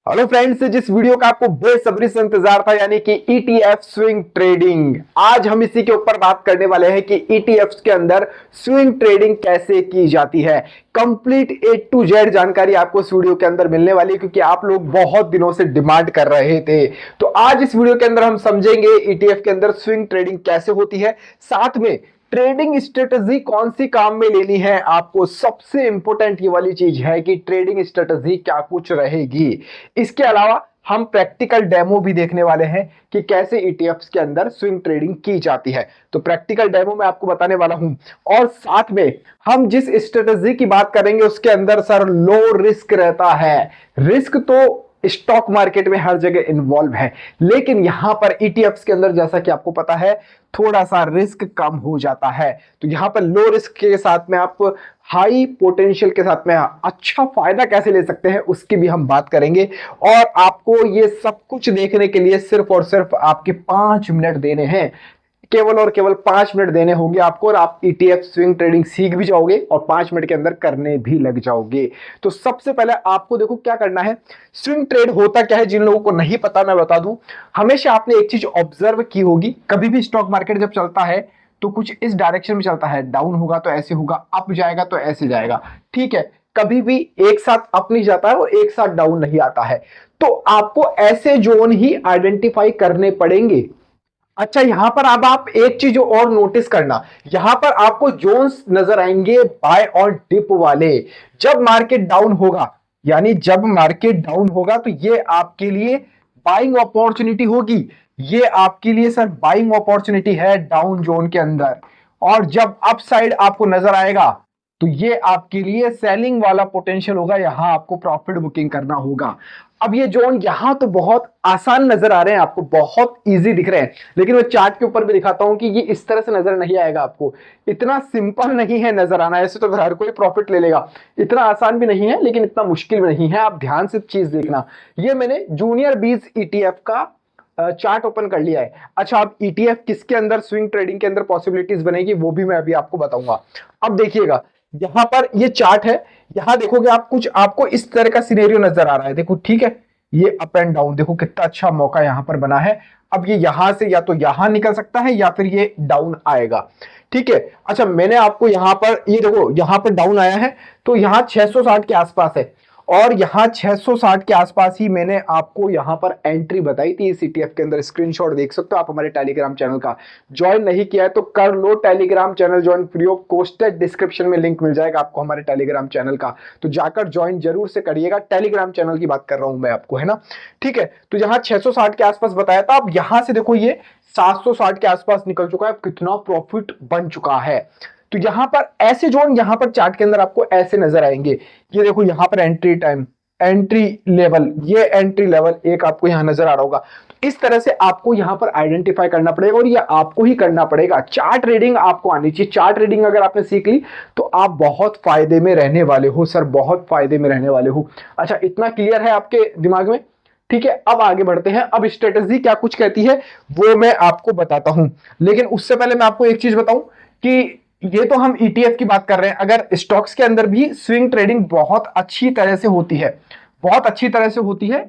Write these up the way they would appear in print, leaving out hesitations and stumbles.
Hello friends, जिस video का आपको बेसब्री से इंतजार था यानी कि ईटीएफ स्विंग ट्रेडिंग, आज हम इसी के ऊपर बात करने वाले हैं कि ईटीएफ्स के अंदर स्विंग ट्रेडिंग कैसे की जाती है। कंप्लीट ए टू जेड जानकारी आपको इस वीडियो के अंदर मिलने वाली है क्योंकि आप लोग बहुत दिनों से डिमांड कर रहे थे। तो आज इस वीडियो के अंदर हम समझेंगे ईटीएफ के अंदर स्विंग ट्रेडिंग कैसे होती है, साथ में ट्रेडिंग स्ट्रेटजी कौन सी काम में लेनी है। आपको सबसे इंपॉर्टेंट ये वाली चीज है कि ट्रेडिंग स्ट्रेटजी क्या कुछ रहेगी। इसके अलावा हम प्रैक्टिकल डेमो भी देखने वाले हैं कि कैसे ईटीएफ्स के अंदर स्विंग ट्रेडिंग की जाती है। तो प्रैक्टिकल डेमो मैं आपको बताने वाला हूं और साथ में हम जिस स्ट्रेटजी की बात करेंगे उसके अंदर सर लो रिस्क रहता है। रिस्क तो स्टॉक मार्केट में हर जगह इन्वॉल्व है, लेकिन यहां पर ईटीएफ्स के अंदर जैसा कि आपको पता है थोड़ा सा रिस्क कम हो जाता है। तो यहां पर लो रिस्क के साथ में आप हाई पोटेंशियल के साथ में अच्छा फायदा कैसे ले सकते हैं उसकी भी हम बात करेंगे। और आपको ये सब कुछ देखने के लिए सिर्फ और सिर्फ आपके 5 मिनट देने हैं, केवल और केवल 5 मिनट देने होंगे आपको, और आप ईटीएफ स्विंग ट्रेडिंग सीख भी जाओगे और 5 मिनट के अंदर करने भी लग जाओगे। तो सबसे पहले आपको देखो क्या करना है। स्विंग ट्रेड होता क्या है, जिन लोगों को नहीं पता मैं बता दूं। हमेशा आपने एक चीज ऑब्जर्व की होगी, कभी भी स्टॉक मार्केट जब चलता है तो कुछ इस डायरेक्शन में चलता है, डाउन होगा तो ऐसे होगा, अप जाएगा तो ऐसे जाएगा, ठीक है। कभी भी एक साथ अप नहीं जाता है और एक साथ डाउन नहीं आता है। तो आपको ऐसे जोन ही आइडेंटिफाई करने पड़ेंगे। अच्छा, यहां पर अब आप एक चीज और नोटिस करना, यहां पर आपको जोन्स नजर आएंगे बाय और डिप वाले। जब मार्केट डाउन होगा, यानी जब मार्केट डाउन होगा तो ये आपके लिए बाइंग अपॉर्चुनिटी होगी। ये आपके लिए सर बाइंग अपॉर्चुनिटी है डाउन जोन के अंदर। और जब अप साइड आपको नजर आएगा तो ये आपके लिए सेलिंग वाला पोटेंशियल होगा, यहां आपको प्रॉफिट बुकिंग करना होगा। अब ये जोन यहां तो बहुत आसान नजर आ रहे हैं आपको, बहुत इजी दिख रहे हैं, लेकिन मैं चार्ट के ऊपर भी दिखाता हूं कि ये इस तरह से नजर नहीं आएगा आपको। इतना सिंपल नहीं है नजर आना, ऐसे तो हर कोई प्रॉफिट ले लेगा। इतना आसान भी नहीं है लेकिन इतना मुश्किल भी नहीं है। आप ध्यान से चीज देखना। ये मैंने जूनियर बीज ईटीएफ का चार्ट ओपन कर लिया है। अच्छा, अब ईटीएफ किसके अंदर स्विंग ट्रेडिंग के अंदर पॉसिबिलिटीज बनेगी वो भी मैं अभी आपको बताऊंगा। अब देखिएगा, यहां पर ये चार्ट है, यहां देखोगे आप कुछ आपको इस तरह का सिनेरियो नजर आ रहा है। देखो ठीक है, ये अप एंड डाउन, देखो कितना अच्छा मौका यहां पर बना है। अब ये यहां से या तो यहां निकल सकता है या फिर ये डाउन आएगा, ठीक है। अच्छा, मैंने आपको यहां पर ये देखो, यहां पर डाउन आया है तो यहां 660 के आसपास है, और यहां 660 के आसपास ही मैंने आपको यहां पर एंट्री बताई थी इस सीटीएफ के अंदर। स्क्रीनशॉट देख सकते हो आप हमारे टेलीग्राम चैनल का। ज्वाइन नहीं किया है तो कर लो Telegram channel join, free of cost है। डिस्क्रिप्शन में लिंक मिल जाएगा आपको हमारे टेलीग्राम चैनल का, तो जाकर ज्वाइन जरूर से करिएगा। टेलीग्राम चैनल की बात कर रहा हूं मैं आपको, है ना, ठीक है। तो यहां 660 के आसपास बताया था, अब यहां से देखो ये 760 के आसपास निकल चुका है। कितना प्रॉफिट बन चुका है। तो यहां पर ऐसे जोन यहां पर चार्ट के अंदर आपको ऐसे नजर आएंगे। ये देखो यहां पर एंट्री टाइम, एंट्री लेवल, ये एंट्री लेवल एक आपको यहां नजर आ रहा होगा। तो इस तरह से आपको यहां पर आइडेंटिफाई करना पड़ेगा और ये आपको ही करना पड़ेगा। चार्ट रीडिंग आपको आनी चाहिए। चार्ट रीडिंग अगर आपने सीख ली तो आप बहुत फायदे में रहने वाले हो सर, बहुत फायदे में रहने वाले हो। अच्छा, इतना क्लियर है आपके दिमाग में, ठीक है। अब आगे बढ़ते हैं। अब स्ट्रेटजी क्या कुछ कहती है वो मैं आपको बताता हूं, लेकिन उससे पहले मैं आपको एक चीज बताऊं कि ये तो हम ईटीएफ की बात कर रहे हैं, अगर स्टॉक्स के अंदर भी स्विंग ट्रेडिंग बहुत अच्छी तरह से होती है, बहुत अच्छी तरह से होती है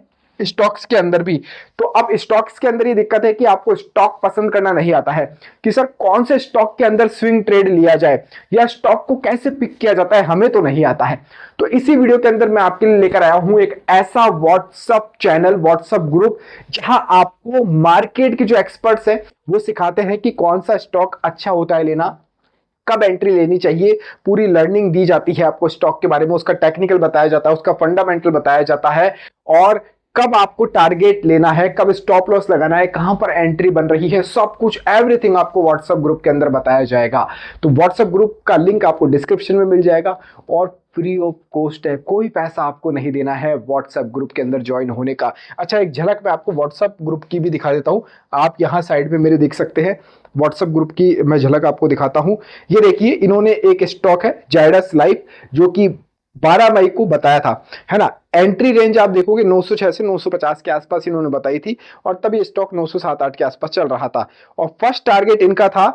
स्टॉक्स के अंदर भी। तो अब स्टॉक्स के अंदर ये दिक्कत है कि आपको स्टॉक पसंद करना नहीं आता है कि सर कौन से स्टॉक के अंदर स्विंग ट्रेड लिया जाए या स्टॉक को कैसे पिक किया जाता है, हमें तो नहीं आता है। तो इसी वीडियो के अंदर मैं आपके लिए लेकर आया हूं एक ऐसा व्हाट्सएप चैनल, व्हाट्सएप ग्रुप, जहां आपको मार्केट के जो एक्सपर्ट्स हैं वो सिखाते हैं कि कौन सा स्टॉक अच्छा होता है लेना, कब एंट्री लेनी चाहिए। पूरी लर्निंग दी जाती है आपको स्टॉक के बारे में, उसका टेक्निकल बताया जाता है, उसका फंडामेंटल बताया जाता है, और कब आपको टारगेट लेना है, कब स्टॉप लॉस लगाना है, कहां पर एंट्री बन रही है, सब कुछ एवरीथिंग आपको व्हाट्सएप ग्रुप के अंदर बताया जाएगा। तो व्हाट्सएप ग्रुप का लिंक आपको डिस्क्रिप्शन में मिल जाएगा और फ्री ऑफ कॉस्ट है, कोई पैसा आपको नहीं देना है व्हाट्सएप ग्रुप के अंदर ज्वाइन होने का। अच्छा, एक झलक मैं आपको व्हाट्सएप ग्रुप की भी दिखा देता हूं। आप यहां साइड में मेरे देख सकते हैं व्हाट्सएप ग्रुप की मैं झलक आपको दिखाता हूं। ये देखिए, इन्होंने एक स्टॉक है जायडस लाइफ जो कि 12 मई को बताया था, है ना। एंट्री रेंज आप देखोगे 906 से 950 के आसपास इन्होंने बताई थी, और तब ये स्टॉक 907-8 के आसपास चल रहा था। और फर्स्ट टारगेट इनका था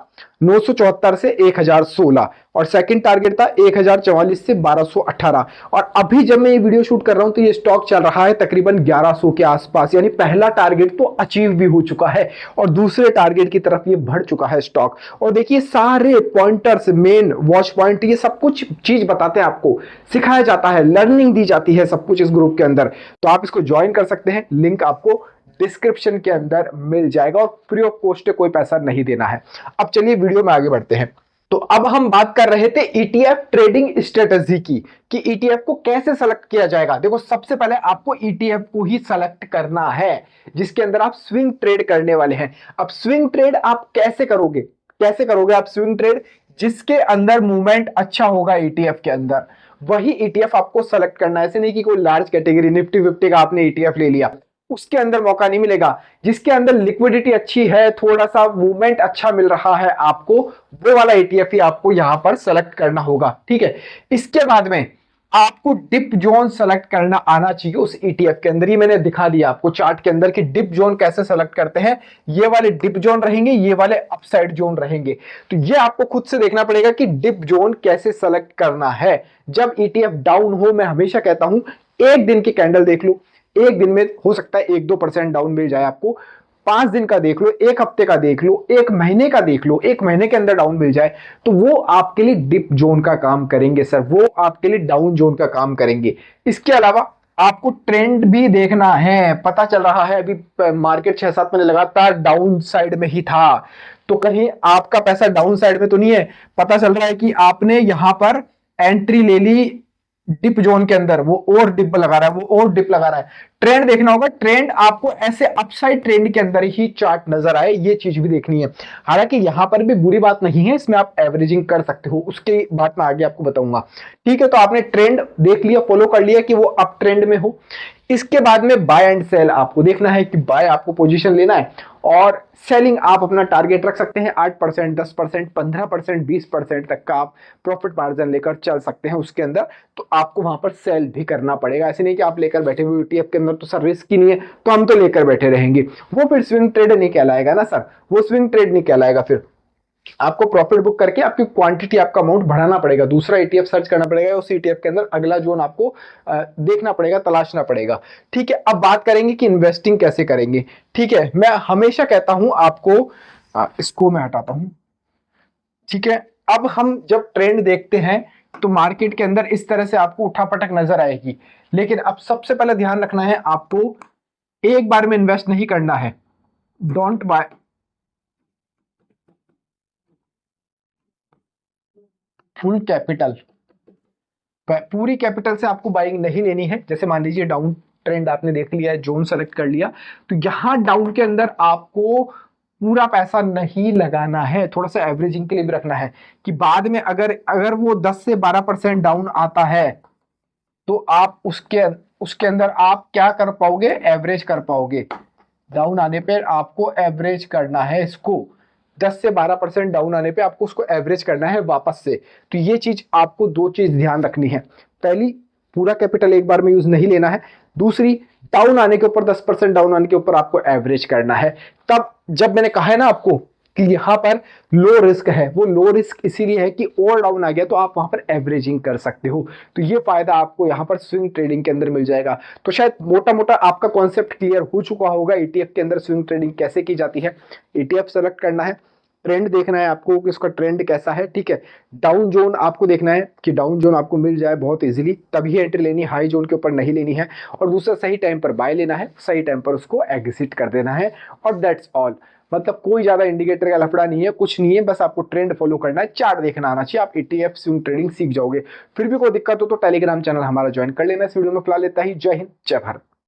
974 से 1016, और सेकंड टारगेट था 1044 से 1218। और अभी जब मैं ये वीडियो शूट कर रहा हूं तो ये स्टॉक चल रहा है तकरीबन 1100 के आसपास, यानी पहला टारगेट तो अचीव भी हो चुका है और दूसरे टारगेट की तरफ ये बढ़ चुका है स्टॉक। और देखिए सारे पॉइंटर्स, मेन वॉच पॉइंट, ये सब कुछ चीज बताते हैं, आपको सिखाया जाता है, लर्निंग दी जाती है सब कुछ इस ग्रुप के अंदर। तो आप इसको ज्वाइन कर सकते हैं, लिंक आपको डिस्क्रिप्शन के अंदर मिल जाएगा, और फ्री ऑफ कॉस्ट है, कोई पैसा नहीं देना है। अब चलिए वीडियो में आगे बढ़ते हैं। तो अब हम बात कर रहे थे ईटीएफ ट्रेडिंग स्ट्रेटजी की, कि ईटीएफ को कैसे सेलेक्ट किया जाएगा। देखो सबसे पहले आपको ईटीएफ को ही सेलेक्ट करना है जिसके अंदर आप स्विंग ट्रेड करने वाले हैं। अब स्विंग ट्रेड आप कैसे करोगे, कैसे करोगे आप स्विंग ट्रेड? जिसके अंदर मूवमेंट अच्छा होगा ईटीएफ के अंदर, वही ईटीएफ आपको सेलेक्ट करना है। ऐसे नहीं कि कोई लार्ज कैटेगरी निफ्टी फिफ्टी का आपने ईटीएफ ले लिया, उसके अंदर मौका नहीं मिलेगा। जिसके अंदर लिक्विडिटी अच्छी है, थोड़ा सा मूवमेंट अच्छा मिल रहा है आपको, वो वाला ईटीएफ ही आपको यहां पर सेलेक्ट करना होगा, ठीक है। इसके बाद में आपको डिप जोन सेलेक्ट करना आना चाहिए उस ईटीएफ के अंदर। ही मैंने दिखा दिया आपको चार्ट के अंदर कि डिप जोन कैसे सेलेक्ट करते हैं। ये वाले डिप जोन रहेंगे, ये वाले अपसाइड जोन रहेंगे। तो ये आपको खुद से देखना पड़ेगा कि डिप जोन कैसे सेलेक्ट करना है। जब ईटीएफ डाउन हो, मैं हमेशा कहता हूं एक दिन की कैंडल देख लो, एक दिन में हो सकता है 1-2% डाउन मिल जाए आपको। 5 दिन का देख लो, एक हफ्ते का देख लो, एक महीने का देख लो, एक महीने के अंदर डाउन मिल जाए, तो वो आपके लिए डिप जोन का काम करेंगे सर, वो आपके लिए डाउन जोन का काम करेंगे। इसके अलावा आपको ट्रेंड भी देखना है। पता चल रहा है अभी मार्केट 6-7 महीने लगातार डाउन साइड में ही था, तो कहीं आपका पैसा डाउन साइड में तो नहीं है। पता चल रहा है कि आपने यहां पर एंट्री ले ली डिप जोन के अंदर, वो और डिप लगा रहा है, वो और डिप लगा रहा है। ट्रेंड देखना होगा, ट्रेंड आपको ऐसे अपसाइड ट्रेंड के अंदर ही चार्ट नजर आए, ये चीज भी देखनी है। हालांकि यहां पर भी बुरी बात नहीं है, इसमें आप एवरेजिंग कर सकते हो, उसकी बात मैं आगे आपको बताऊंगा, ठीक है। तो आपने ट्रेंड देख लिया, फॉलो कर लिया कि वो अप ट्रेंड में हो। इसके बाद में बाय एंड सेल आपको देखना है कि बाय आपको पोजीशन लेना है, और सेलिंग आप अपना टारगेट रख सकते हैं 8%, 10%, 15%, 20% तक का आप प्रॉफिट मार्जिन लेकर चल सकते हैं उसके अंदर। तो आपको वहां पर सेल भी करना पड़ेगा। ऐसे नहीं कि आप लेकर बैठे हुए ईटीएफ के अंदर तो सर रिस्क ही नहीं है तो हम तो लेकर बैठे रहेंगे, वो फिर स्विंग ट्रेड नहीं कहलाएगा ना सर, वो स्विंग ट्रेड नहीं कहलाएगा। फिर आपको प्रॉफिट बुक करके आपकी क्वांटिटी, आपका अमाउंट बढ़ाना पड़ेगा, दूसरा ईटीएफ सर्च करना पड़ेगा, उस ईटीएफ के अंदर अगला जोन आपको देखना पड़ेगा, तलाशना पड़ेगा, ठीक है। अब बात करेंगे कि इन्वेस्टिंग कैसे करेंगे, ठीक है। मैं हमेशा कहता हूं आपको, इसको मैं हटाता हूं, ठीक है। अब हम जब ट्रेंड देखते हैं तो मार्केट के अंदर इस तरह से आपको उठापटक नजर आएगी, लेकिन अब सबसे पहले ध्यान रखना है आपको, एक बार में इन्वेस्ट नहीं करना है। डोंट बाय फुल कैपिटल, पूरी कैपिटल से आपको बाइंग नहीं लेनी है। जैसे मान लीजिए डाउन ट्रेंड आपने देख लिया है, जोन सेलेक्ट कर लिया, तो यहां डाउन के अंदर आपको पूरा पैसा नहीं लगाना है, थोड़ा सा एवरेजिंग के लिए भी रखना है कि बाद में अगर अगर वो 10 से 12% डाउन आता है तो आप उसके उसके अंदर आप क्या कर पाओगे, एवरेज कर पाओगे। डाउन आने पर आपको एवरेज करना है इसको, 10 से 12% डाउन आने पे आपको उसको एवरेज करना है वापस से। तो ये चीज आपको, दो चीज ध्यान रखनी है। पहली, पूरा कैपिटल एक बार में यूज नहीं लेना है। दूसरी, डाउन आने के ऊपर 10% डाउन आने के ऊपर आपको एवरेज करना है। तब जब मैंने कहा है ना आपको कि यहां पर लो रिस्क है, वो लो रिस्क इसीलिए है कि और डाउन आ गया तो आप वहां पर एवरेजिंग कर सकते हो। तो ये फायदा आपको यहां पर स्विंग ट्रेडिंग के अंदर मिल जाएगा। तो शायद मोटा मोटा आपका कॉन्सेप्ट क्लियर हो चुका होगा ईटीएफ के अंदर स्विंग ट्रेडिंग कैसे की जाती है। ईटीएफ सेलेक्ट करना है, ट्रेंड देखना है आपको कि उसका ट्रेंड कैसा है, ठीक है। डाउन जोन आपको देखना है कि डाउन जोन आपको मिल जाए बहुत इजीली, तभी एंट्री लेनी है, हाई जोन के ऊपर नहीं लेनी है। और दूसरा, सही टाइम पर बाय लेना है, सही टाइम पर उसको एग्जिट कर देना है, और दैट्स ऑल। मतलब कोई ज्यादा इंडिकेटर का लफड़ा नहीं है, कुछ नहीं है, बस आपको ट्रेंड फॉलो करना है, चार्ट देखना आना चाहिए, आप ईटीएफ स्विंग ट्रेडिंग सीख जाओगे। फिर भी कोई दिक्कत हो तो टेलीग्राम चैनल हमारा ज्वाइन कर लेना। इस वीडियो में फिलहाल लेता ही, जय हिंद, जय भारत।